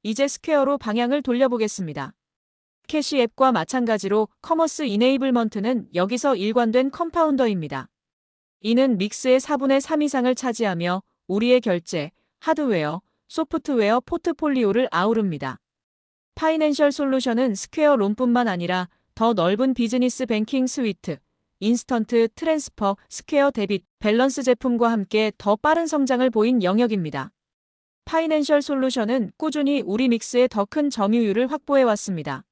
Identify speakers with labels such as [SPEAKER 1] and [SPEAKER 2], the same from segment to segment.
[SPEAKER 1] 이제 스퀘어로 방향을 돌려보겠습니다. 캐시 앱과 마찬가지로 커머스 이네이블먼트는 여기서 일관된 컴파운더입니다. 이는 믹스의 4분의 3 이상을 차지하며 우리의 결제, 하드웨어, 소프트웨어 포트폴리오를 아우릅니다. 파이낸셜 솔루션은 스퀘어 론뿐만 아니라 더 넓은 비즈니스 뱅킹 스위트, 인스턴트 트랜스퍼, 스퀘어 데빗, 밸런스 제품과 함께 더 빠른 성장을 보인 영역입니다. 파이낸셜 솔루션은 꾸준히 우리 믹스의 더 큰 점유율을 확보해왔습니다.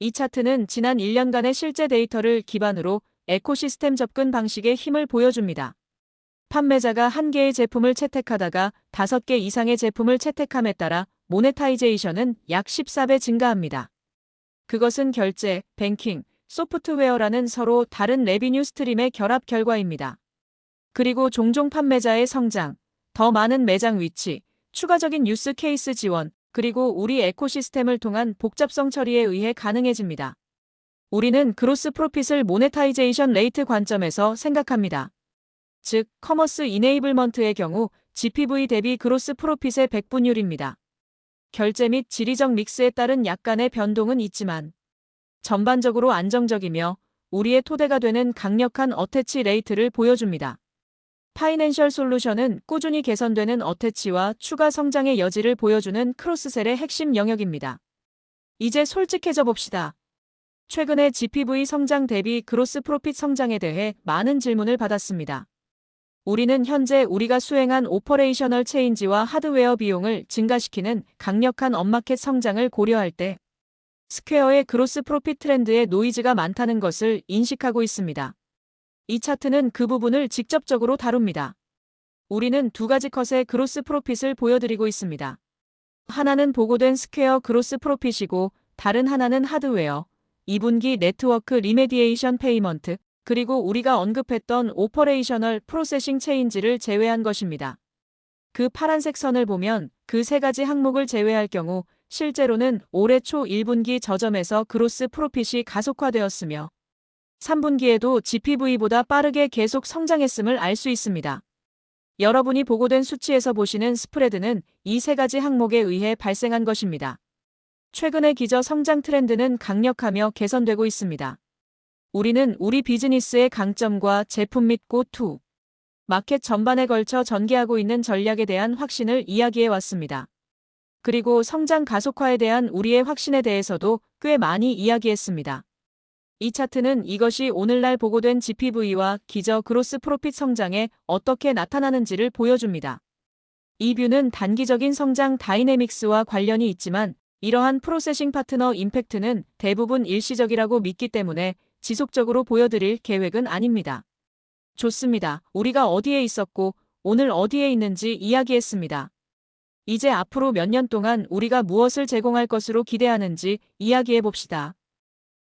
[SPEAKER 1] 이 차트는 지난 1년간의 실제 데이터를 기반으로 에코시스템 접근 방식의 힘을 보여줍니다. 판매자가 한 개의 제품을 채택하다가 5개 이상의 제품을 채택함에 따라 모네타이제이션은 약 14배 증가합니다. 그것은 결제, 뱅킹, 소프트웨어라는 서로 다른 레비뉴 스트림의 결합 결과입니다. 그리고 종종 판매자의 성장, 더 많은 매장 위치, 추가적인 유스 케이스 지원, 그리고 우리 에코시스템을 통한 복잡성 처리에 의해 가능해집니다. 우리는 그로스 프로핏을 모네타이제이션 레이트 관점에서 생각합니다. 즉, 커머스 이네이블먼트의 경우 GPV 대비 그로스 프로핏의 백분율입니다. 결제 및 지리적 믹스에 따른 약간의 변동은 있지만 전반적으로 안정적이며 우리의 토대가 되는 강력한 어태치 레이트를 보여줍니다. 파이낸셜 솔루션은 꾸준히 개선되는 어태치와 추가 성장의 여지를 보여주는 크로스셀의 핵심 영역입니다. 이제 솔직해져 봅시다. 최근에 GPV 성장 대비 그로스 프로핏 성장에 대해 많은 질문을 받았습니다. 우리는 현재 우리가 수행한 오퍼레이셔널 체인지와 하드웨어 비용을 증가시키는 강력한 업마켓 성장을 고려할 때 스퀘어의 그로스 프로핏 트렌드에 노이즈가 많다는 것을 인식하고 있습니다. 이 차트는 그 부분을 직접적으로 다룹니다. 우리는 두 가지 컷의 그로스 프로핏을 보여드리고 있습니다. 하나는 보고된 스퀘어 그로스 프로핏이고 다른 하나는 하드웨어, 2분기 네트워크 리메디에이션 페이먼트, 그리고 우리가 언급했던 오퍼레이셔널 프로세싱 체인지를 제외한 것입니다. 그 파란색 선을 보면 그 세 가지 항목을 제외할 경우 실제로는 올해 초 1분기 저점에서 그로스 프로핏이 가속화되었으며 3분기에도 GPV보다 빠르게 계속 성장했음을 알 수 있습니다. 여러분이 보고된 수치에서 보시는 스프레드는 이 세 가지 항목에 의해 발생한 것입니다. 최근의 기저 성장 트렌드는 강력하며 개선되고 있습니다. 우리는 우리 비즈니스의 강점과 제품 및 go-to 마켓 전반에 걸쳐 전개하고 있는 전략에 대한 확신을 이야기해 왔습니다. 그리고 성장 가속화에 대한 우리의 확신에 대해서도 꽤 많이 이야기했습니다. 이 차트는 이것이 오늘날 보고된 GPV와 기저 그로스 프로핏 성장에 어떻게 나타나는지를 보여줍니다. 이 뷰는 단기적인 성장 다이내믹스와 관련이 있지만 이러한 프로세싱 파트너 임팩트는 대부분 일시적이라고 믿기 때문에 지속적으로 보여드릴 계획은 아닙니다. 좋습니다. 우리가 어디에 있었고 오늘 어디에 있는지 이야기했습니다. 이제 앞으로 몇 년 동안 우리가 무엇을 제공할 것으로 기대하는지 이야기해 봅시다.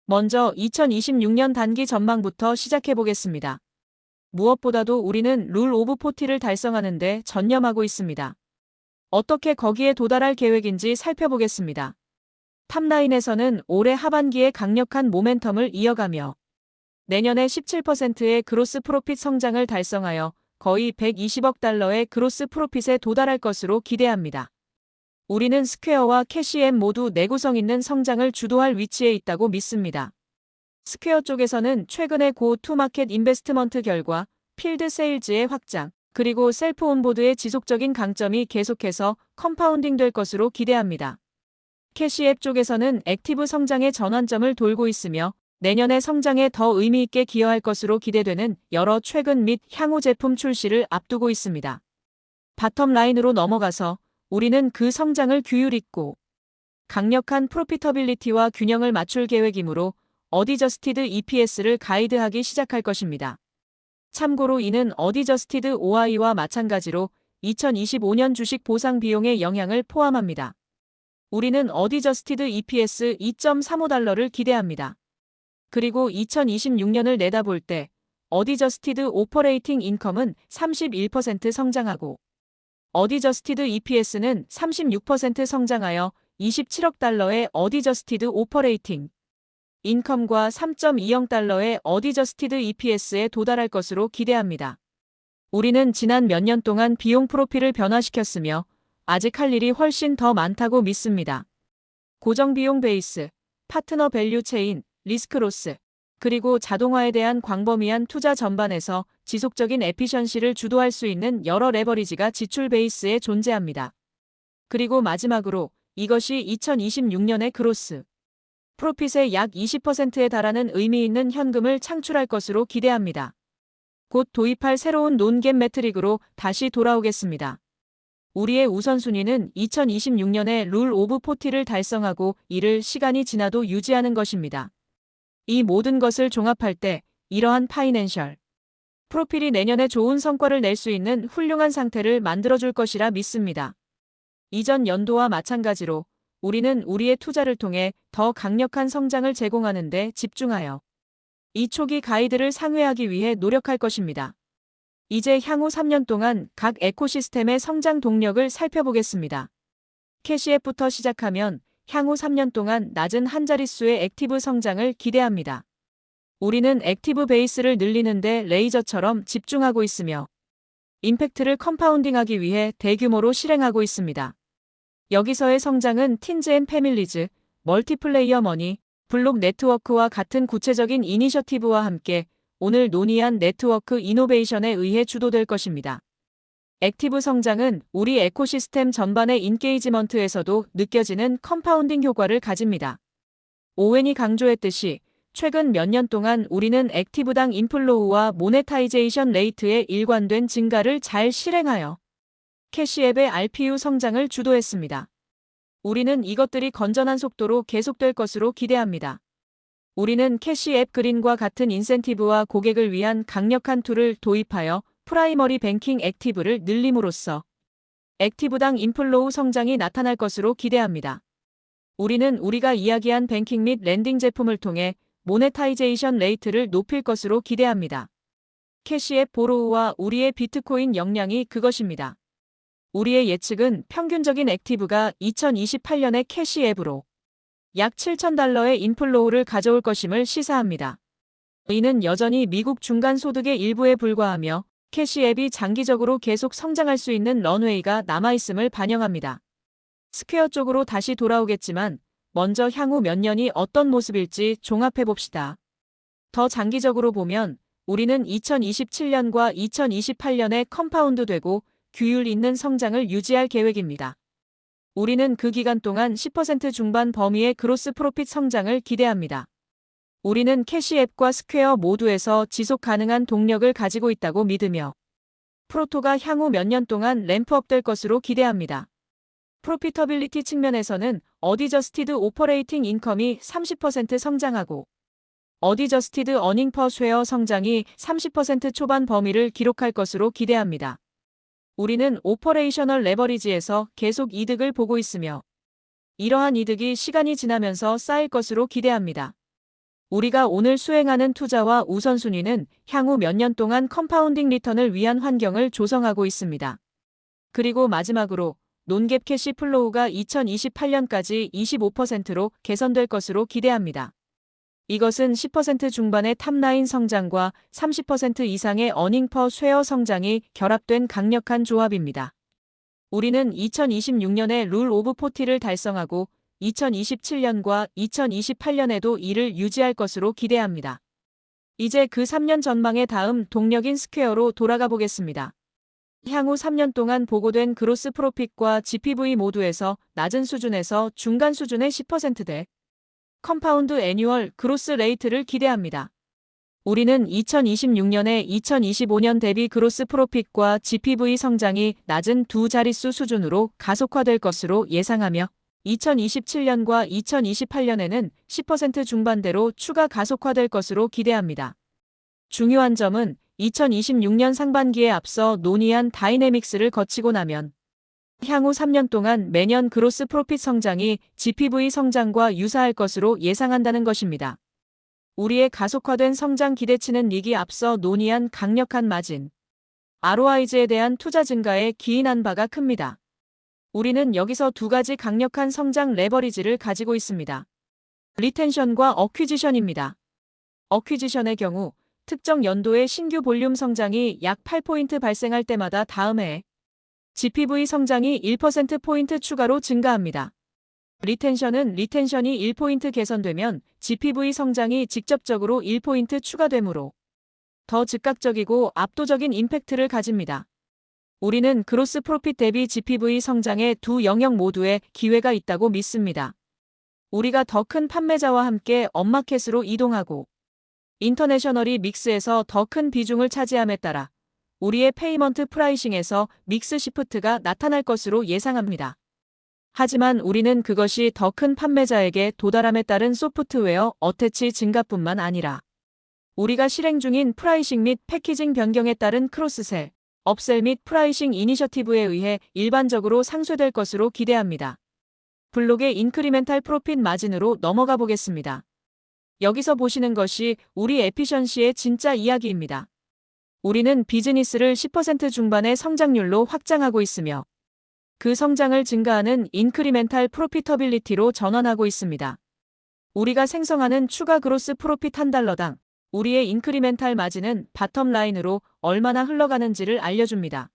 [SPEAKER 1] 먼저 2026년 단기 전망부터 시작해 보겠습니다. 무엇보다도 우리는 룰 오브 40를 달성하는 데 전념하고 있습니다. 어떻게 거기에 도달할 계획인지 살펴보겠습니다. 탑라인에서는 올해 하반기에 강력한 모멘텀을 이어가며 내년에 17%의 그로스 프로핏 성장을 달성하여 거의 120억 달러의 그로스 프로핏에 도달할 것으로 기대합니다. 우리는 스퀘어와 캐시엠 모두 내구성 있는 성장을 주도할 위치에 있다고 믿습니다. 스퀘어 쪽에서는 최근의 고-투마켓 인베스트먼트 결과 필드 세일즈의 확장, 그리고 셀프 온보드의 지속적인 강점이 계속해서 컴파운딩 될 것으로 기대합니다. 캐시앱 쪽에서는 액티브 성장의 전환점을 돌고 있으며 내년의 성장에 더 의미 있게 기여할 것으로 기대되는 여러 최근 및 향후 제품 출시를 앞두고 있습니다. 바텀 라인으로 넘어가서 우리는 그 성장을 규율 있고 강력한 프로피터빌리티와 균형을 맞출 계획이므로 어디저스티드 EPS를 가이드하기 시작할 것입니다. 참고로 이는 어디저스티드 OI와 마찬가지로 2025년 주식 보상 비용의 영향을 포함합니다. 우리는 어디저스티드 EPS 2.35달러를 기대합니다. 그리고 2026년을 내다볼 때 어디저스티드 오퍼레이팅 인컴은 31% 성장하고 어디저스티드 EPS는 36% 성장하여 27억 달러의 어디저스티드 오퍼레이팅 인컴과 3.20달러의 어디저스티드 EPS에 도달할 것으로 기대합니다. 우리는 지난 몇 년 동안 비용 프로필을 변화시켰으며 아직 할 일이 훨씬 더 많다고 믿습니다. 고정비용 베이스, 파트너 밸류 체인, 리스크 로스, 그리고 자동화에 대한 광범위한 투자 전반에서 지속적인 에피션시를 주도할 수 있는 여러 레버리지가 지출 베이스에 존재합니다. 그리고 마지막으로 이것이 2026년의 그로스 프로핏의 약 20%에 달하는 의미 있는 현금을 창출할 것으로 기대합니다. 곧 도입할 새로운 논갭 매트릭으로 다시 돌아오겠습니다. 우리의 우선순위는 2026년에 룰 오브 40를 달성하고 이를 시간이 지나도 유지하는 것입니다. 이 모든 것을 종합할 때 이러한 파이낸셜 프로필이 내년에 좋은 성과를 낼 수 있는 훌륭한 상태를 만들어줄 것이라 믿습니다. 이전 연도와 마찬가지로 우리는 우리의 투자를 통해 더 강력한 성장을 제공하는 데 집중하여 이 초기 가이드를 상회하기 위해 노력할 것입니다. 이제 향후 3년 동안 각 에코시스템의 성장 동력을 살펴보겠습니다. 캐시앱부터 시작하면 향후 3년 동안 낮은 한 자릿수의 액티브 성장을 기대합니다. 우리는 액티브 베이스를 늘리는 데 레이저처럼 집중하고 있으며 임팩트를 컴파운딩하기 위해 대규모로 실행하고 있습니다. 여기서의 성장은 틴즈 앤 패밀리즈, 멀티플레이어 머니, 블록 네트워크와 같은 구체적인 이니셔티브와 함께 오늘 논의한 네트워크 이노베이션에 의해 주도될 것입니다. 액티브 성장은 우리 에코시스템 전반의 인게이지먼트에서도 느껴지는 컴파운딩 효과를 가집니다. 오웬이 강조했듯이 최근 몇 년 동안 우리는 액티브당 인플로우와 모네타이제이션 레이트의 일관된 증가를 잘 실행하여 캐시앱의 RPU 성장을 주도했습니다. 우리는 이것들이 건전한 속도로 계속될 것으로 기대합니다. 우리는 캐시앱 그린과 같은 인센티브와 고객을 위한 강력한 툴을 도입하여 프라이머리 뱅킹 액티브를 늘림으로써 액티브당 인플로우 성장이 나타날 것으로 기대합니다. 우리는 우리가 이야기한 뱅킹 및 랜딩 제품을 통해 모네타이제이션 레이트를 높일 것으로 기대합니다. 캐시앱 보로우와 우리의 비트코인 역량이 그것입니다. 우리의 예측은 평균적인 액티브가 2028년의 캐시앱으로 약 7,000달러의 인플로우를 가져올 것임을 시사합니다. 이는 여전히 미국 중간소득의 일부에 불과하며 캐시앱이 장기적으로 계속 성장할 수 있는 런웨이가 남아있음을 반영합니다. 스퀘어 쪽으로 다시 돌아오겠지만 먼저 향후 몇 년이 어떤 모습일지 종합해봅시다. 더 장기적으로 보면 우리는 2027년과 2028년에 컴파운드되고 규율 있는 성장을 유지할 계획입니다. 우리는 그 기간 동안 10% 중반 범위의 그로스 프로핏 성장을 기대합니다. 우리는 캐시앱과 스퀘어 모두에서 지속 가능한 동력을 가지고 있다고 믿으며 프로토가 향후 몇 년 동안 램프업될 것으로 기대합니다. 프로피터빌리티 측면에서는 어디저스티드 오퍼레이팅 인컴이 30% 성장하고 어디저스티드 어닝 퍼 쉐어 성장이 30% 초반 범위를 기록할 것으로 기대합니다. 우리는 오퍼레이셔널 레버리지에서 계속 이득을 보고 있으며 이러한 이득이 시간이 지나면서 쌓일 것으로 기대합니다. 우리가 오늘 수행하는 투자와 우선순위는 향후 몇 년 동안 컴파운딩 리턴을 위한 환경을 조성하고 있습니다. 그리고 마지막으로 논갭 캐시 플로우가 2028년까지 25%로 개선될 것으로 기대합니다. 이것은 10% 중반의 탑라인 성장과 30% 이상의 어닝 퍼 쉐어 성장이 결합된 강력한 조합입니다. 우리는 2026년에 룰 오브 40를 달성하고 2027년과 2028년에도 이를 유지할 것으로 기대합니다. 이제 그 3년 전망의 다음 동력인 스퀘어로 돌아가 보겠습니다. 향후 3년 동안 보고된 그로스 프로핏과 GPV 모두에서 낮은 수준에서 중간 수준의 10%대 컴파운드 애뉴얼 그로스 레이트를 기대합니다. 우리는 2026년에 2025년 대비 그로스 프로핏과 GPV 성장이 낮은 두 자릿수 수준으로 가속화될 것으로 예상하며 2027년과 2028년에는 10% 중반대로 추가 가속화될 것으로 기대합니다. 중요한 점은 2026년 상반기에 앞서 논의한 다이내믹스를 거치고 나면 향후 3년 동안 매년 그로스 프로핏 성장이 GPV 성장과 유사할 것으로 예상한다는 것입니다. 우리의 가속화된 성장 기대치는 릭이 앞서 논의한 강력한 마진, ROI즈에 대한 투자 증가에 기인한 바가 큽니다. 우리는 여기서 두 가지 강력한 성장 레버리지를 가지고 있습니다. 리텐션과 어퀴지션입니다. 어퀴지션의 경우 특정 연도의 신규 볼륨 성장이 약 8포인트 발생할 때마다 다음 해에 GPV 성장이 1%포인트 추가로 증가합니다. 리텐션이 1포인트 개선되면 GPV 성장이 직접적으로 1포인트 추가되므로 더 즉각적이고 압도적인 임팩트를 가집니다. 우리는 그로스 프로핏 대비 GPV 성장의 두 영역 모두에 기회가 있다고 믿습니다. 우리가 더 큰 판매자와 함께 업마켓으로 이동하고 인터내셔널이 믹스에서 더 큰 비중을 차지함에 따라 우리의 페이먼트 프라이싱에서 믹스 시프트가 나타날 것으로 예상합니다. 하지만 우리는 그것이 더 큰 판매자에게 도달함에 따른 소프트웨어 어태치 증가뿐만 아니라 우리가 실행 중인 프라이싱 및 패키징 변경에 따른 크로스셀, 업셀 및 프라이싱 이니셔티브에 의해 일반적으로 상쇄될 것으로 기대합니다. 블록의 인크리멘탈 프로핏 마진으로 넘어가 보겠습니다. 여기서 보시는 것이 우리 에피션시의 진짜 이야기입니다. 우리는 비즈니스를 10% 중반의 성장률로 확장하고 있으며 그 성장을 증가하는 인크리멘탈 프로피터빌리티로 전환하고 있습니다. 우리가 생성하는 추가 그로스 프로핏 $1당 우리의 인크리멘탈 마진은 바텀 라인으로 얼마나 흘러가는지를 알려줍니다.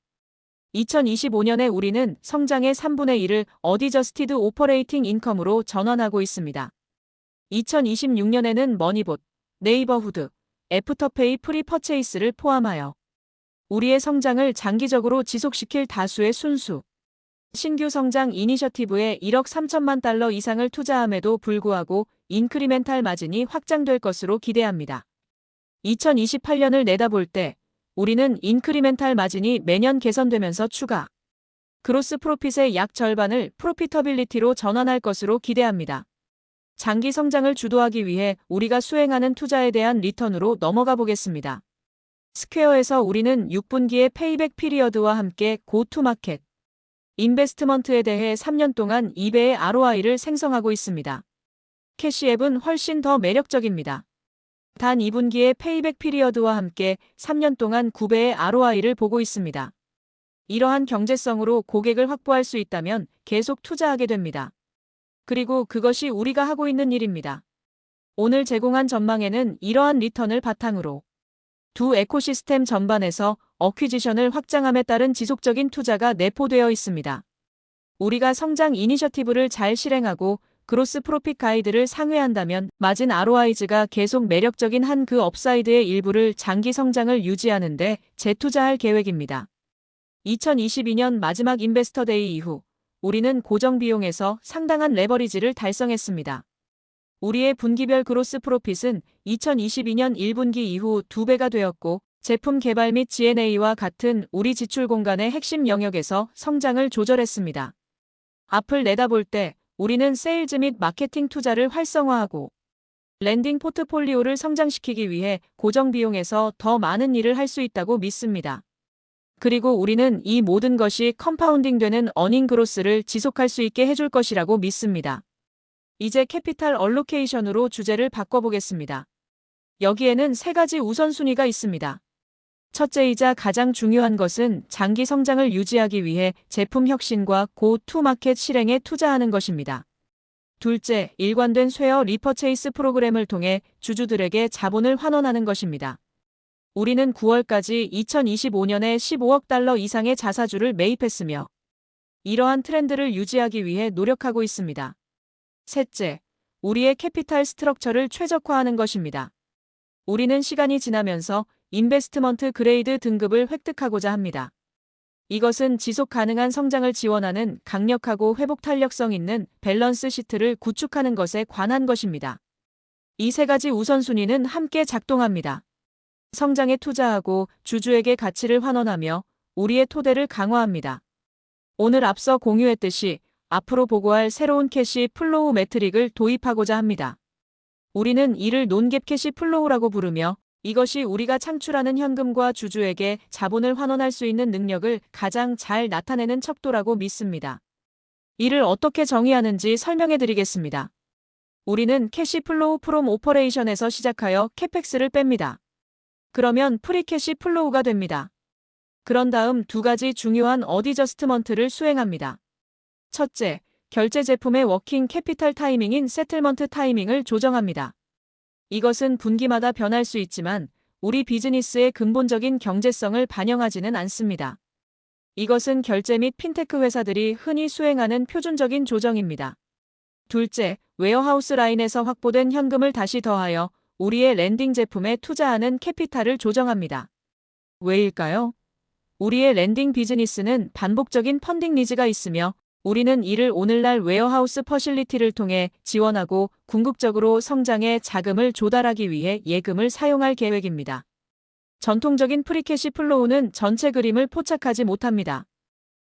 [SPEAKER 1] 2025년에 우리는 성장의 3분의 1을 어디저스티드 오퍼레이팅 인컴으로 전환하고 있습니다. 2026년에는 머니봇, 네이버후드, 애프터페이 프리퍼체이스를 포함하여 우리의 성장을 장기적으로 지속시킬 다수의 순수 신규 성장 이니셔티브에 1억 3천만 달러 이상을 투자함에도 불구하고 인크리멘탈 마진이 확장될 것으로 기대합니다. 2028년을 내다볼 때 우리는 인크리멘탈 마진이 매년 개선되면서 추가 그로스 프로핏의 약 절반을 프로피터빌리티로 전환할 것으로 기대합니다. 장기 성장을 주도하기 위해 우리가 수행하는 투자에 대한 리턴으로 넘어가 보겠습니다. 스퀘어에서 우리는 6분기의 페이백 피리어드와 함께 고투마켓 인베스트먼트에 대해 3년 동안 2배의 ROI를 생성하고 있습니다. 캐시앱은 훨씬 더 매력적입니다. 단 2분기의 페이백 피리어드와 함께 3년 동안 9배의 ROI를 보고 있습니다. 이러한 경제성으로 고객을 확보할 수 있다면 계속 투자하게 됩니다. 그리고 그것이 우리가 하고 있는 일입니다. 오늘 제공한 전망에는 이러한 리턴을 바탕으로 두 에코시스템 전반에서 어퀴지션을 확장함에 따른 지속적인 투자가 내포되어 있습니다. 우리가 성장 이니셔티브를 잘 실행하고 그로스 프로핏 가이드를 상회한다면 마진 ROI즈가 계속 매력적인 한 그 업사이드의 일부를 장기 성장을 유지하는 데 재투자할 계획입니다. 2022년 마지막 인베스터 데이 이후 우리는 고정 비용에서 상당한 레버리지를 달성했습니다. 우리의 분기별 그로스 프로핏은 2022년 1분기 이후 2배가 되었고 제품 개발 및 G&A와 같은 우리 지출 공간의 핵심 영역에서 성장을 조절했습니다. 앞을 내다볼 때 우리는 세일즈 및 마케팅 투자를 활성화하고 랜딩 포트폴리오를 성장시키기 위해 고정 비용에서 더 많은 일을 할 수 있다고 믿습니다. 그리고 우리는 이 모든 것이 컴파운딩되는 어닝 그로스를 지속할 수 있게 해줄 것이라고 믿습니다. 이제 캐피탈 얼로케이션으로 주제를 바꿔보겠습니다. 여기에는 3가지 우선순위가 있습니다. 첫째이자 가장 중요한 것은 장기 성장을 유지하기 위해 제품 혁신과 고투마켓 실행에 투자하는 것입니다. 둘째, 일관된 쉐어 리퍼체이스 프로그램을 통해 주주들에게 자본을 환원하는 것입니다. 우리는 9월까지 2025년에 15억 달러 이상의 자사주를 매입했으며 이러한 트렌드를 유지하기 위해 노력하고 있습니다. 셋째, 우리의 캐피탈 스트럭처를 최적화하는 것입니다. 우리는 시간이 지나면서 인베스트먼트 그레이드 등급을 획득하고자 합니다. 이것은 지속 가능한 성장을 지원하는 강력하고 회복 탄력성 있는 밸런스 시트를 구축하는 것에 관한 것입니다. 이 3가지 우선순위는 함께 작동합니다. 성장에 투자하고 주주에게 가치를 환원하며 우리의 토대를 강화합니다. 오늘 앞서 공유했듯이 앞으로 보고할 새로운 캐시 플로우 매트릭을 도입하고자 합니다. 우리는 이를 논갭 캐시 플로우라고 부르며 이것이 우리가 창출하는 현금과 주주에게 자본을 환원할 수 있는 능력을 가장 잘 나타내는 척도라고 믿습니다. 이를 어떻게 정의하는지 설명해 드리겠습니다. 우리는 캐시 플로우 프롬 오퍼레이션에서 시작하여 캐펙스를 뺍니다. 그러면 프리캐시 플로우가 됩니다. 그런 다음 2가지 중요한 어디저스트먼트를 수행합니다. 첫째, 결제 제품의 워킹 캐피탈 타이밍인 세틀먼트 타이밍을 조정합니다. 이것은 분기마다 변할 수 있지만 우리 비즈니스의 근본적인 경제성을 반영하지는 않습니다. 이것은 결제 및 핀테크 회사들이 흔히 수행하는 표준적인 조정입니다. 둘째, 웨어하우스 라인에서 확보된 현금을 다시 더하여 우리의 랜딩 제품에 투자하는 캐피탈을 조정합니다. 왜일까요? 우리의 랜딩 비즈니스는 반복적인 펀딩 니즈가 있으며 우리는 이를 오늘날 웨어하우스 퍼실리티를 통해 지원하고 궁극적으로 성장에 자금을 조달하기 위해 예금을 사용할 계획입니다. 전통적인 프리캐시 플로우는 전체 그림을 포착하지 못합니다.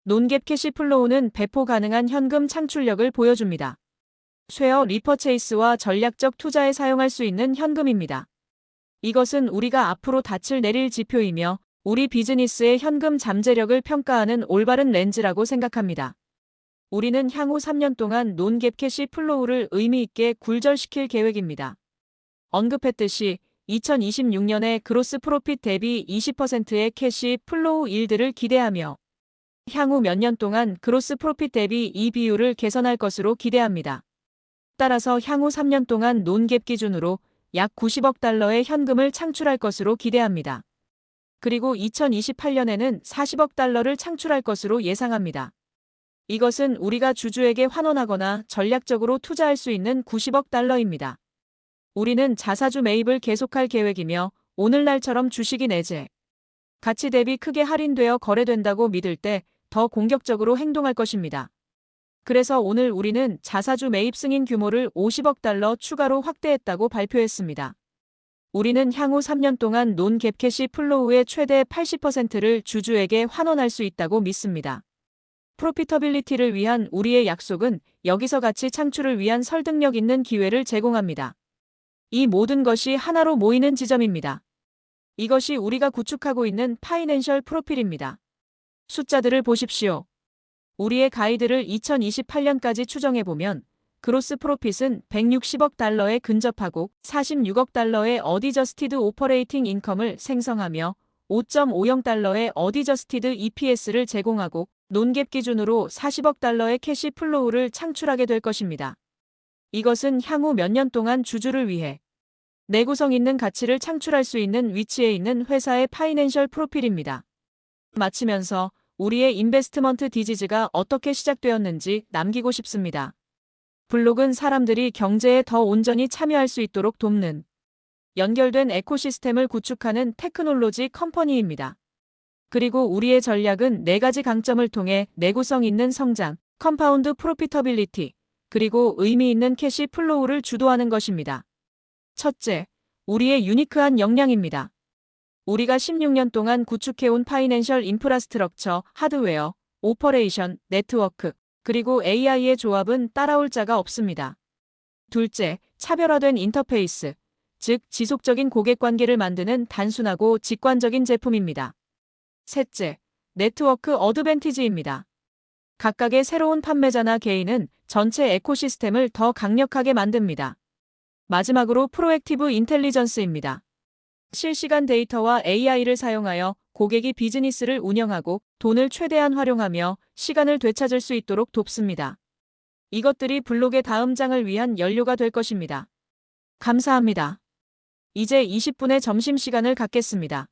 [SPEAKER 1] 논갭 캐시 플로우는 배포 가능한 현금 창출력을 보여줍니다. 쉐어 리퍼체이스와 전략적 투자에 사용할 수 있는 현금입니다. 이것은 우리가 앞으로 닻을 내릴 지표이며 우리 비즈니스의 현금 잠재력을 평가하는 올바른 렌즈라고 생각합니다. 우리는 향후 3년 동안 논갭 캐시 플로우를 의미 있게 굴절시킬 계획입니다. 언급했듯이 2026년에 그로스 프로핏 대비 20%의 캐시 플로우 일들을 기대하며 향후 몇 년 동안 그로스 프로핏 대비 이 비율을 개선할 것으로 기대합니다. 따라서 향후 3년 동안 논갭 기준으로 약 90억 달러의 현금을 창출할 것으로 기대합니다. 그리고 2028년에는 40억 달러를 창출할 것으로 예상합니다. 이것은 우리가 주주에게 환원하거나 전략적으로 투자할 수 있는 90억 달러입니다. 우리는 자사주 매입을 계속할 계획이며 오늘날처럼 주식이 내재 가치 대비 크게 할인되어 거래된다고 믿을 때 더 공격적으로 행동할 것입니다. 그래서 오늘 우리는 자사주 매입 승인 규모를 50억 달러 추가로 확대했다고 발표했습니다. 우리는 향후 3년 동안 논갭 캐시 플로우의 최대 80%를 주주에게 환원할 수 있다고 믿습니다. 프로피터빌리티를 위한 우리의 약속은 여기서 가치 창출을 위한 설득력 있는 기회를 제공합니다. 이 모든 것이 하나로 모이는 지점입니다. 이것이 우리가 구축하고 있는 파이낸셜 프로필입니다. 숫자들을 보십시오. 우리의 가이드를 2028년까지 추정해보면 그로스 프로핏은 160억 달러에 근접하고 46억 달러의 어디저스티드 오퍼레이팅 인컴을 생성하며 5.50 달러의 어디저스티드 EPS를 제공하고 논갭 기준으로 40억 달러의 캐시 플로우를 창출하게 될 것입니다. 이것은 향후 몇 년 동안 주주를 위해 내구성 있는 가치를 창출할 수 있는 위치에 있는 회사의 파이낸셜 프로필입니다. 마치면서 우리의 인베스트먼트 디지즈가 어떻게 시작되었는지 남기고 싶습니다. 블록은 사람들이 경제에 더 온전히 참여할 수 있도록 돕는 연결된 에코시스템을 구축하는 테크놀로지 컴퍼니입니다. 그리고 우리의 전략은 4가지 강점을 통해 내구성 있는 성장, 컴파운드 프로피터빌리티, 그리고 의미 있는 캐시 플로우를 주도하는 것입니다. 첫째, 우리의 유니크한 역량입니다. 우리가 16년 동안 구축해온 파이낸셜 인프라스트럭처, 하드웨어, 오퍼레이션, 네트워크, 그리고 AI의 조합은 따라올 자가 없습니다. 둘째, 차별화된 인터페이스, 즉 지속적인 고객관계를 만드는 단순하고 직관적인 제품입니다. 셋째, 네트워크 어드밴티지입니다. 각각의 새로운 판매자나 개인은 전체 에코시스템을 더 강력하게 만듭니다. 마지막으로 프로액티브 인텔리전스입니다. 실시간 데이터와 AI를 사용하여 고객이 비즈니스를 운영하고 돈을 최대한 활용하며 시간을 되찾을 수 있도록 돕습니다. 이것들이 블록의 다음 장을 위한 연료가 될 것입니다. 감사합니다. 이제 20분의 점심시간을 갖겠습니다.